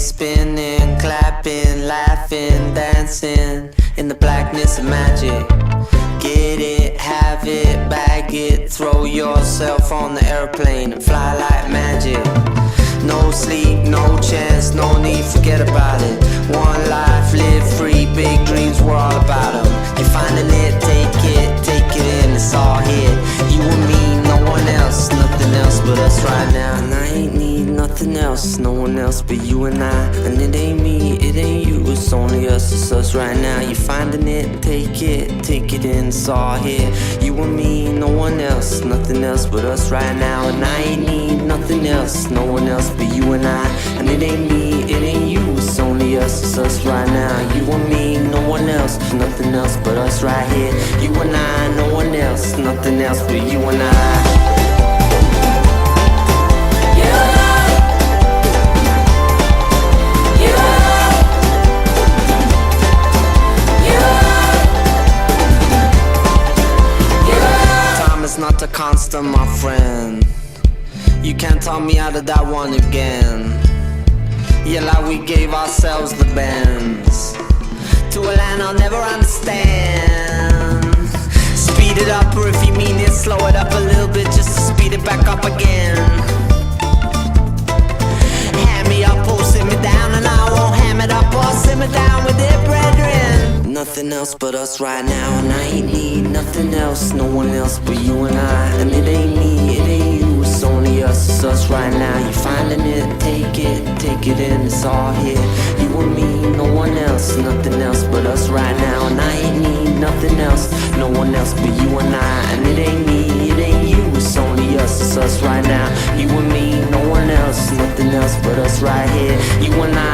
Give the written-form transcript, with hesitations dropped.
spinning, clapping, laughing, dancing in the blackness of magic. Get it, have it, bag it, throw yourself on the airplane and fly like magic. No sleep, no chance, no need, forget about it. One life, live free, big dreams, we're all about them. You're finding it, take it in, it's all here. You and me, no one else, nothing else but us right now. And I ain't need nothing else, no one else but you and I. And it ain't me, it ain't you, it's only us, it's us right now. You're finding it, take it in, it's all here. You and me, no one else, nothing else but us right now. And I ain't need nothing else, no one else but you and I. And it ain't me, it ain't you, it's only us, it's us right now. You and me, no one else, nothing else but us right here. You and I, no one else, nothing else but you and I. Not a constant, my friend. You can't talk me out of that one again. Yeah, like we gave ourselves the bends to a land I'll never understand. Speed it up, or if you mean it, slow it up a little bit just to speed it back up again. Hand me up or sit me down, and I won't ham it up or sit me down with it, brethren. Nothing else but us right now, and I ain't need nothing else, no one else but you and I. And it ain't me, it ain't you, it's only us, it's us right now. You're finding it, take it in, it's all here. You and me, no one else, nothing else but us right now. And I ain't need nothing else, no one else but you and I. And it ain't me, it ain't you, it's only us, it's us right now. You and me, no one else, nothing else but us right here. You and I.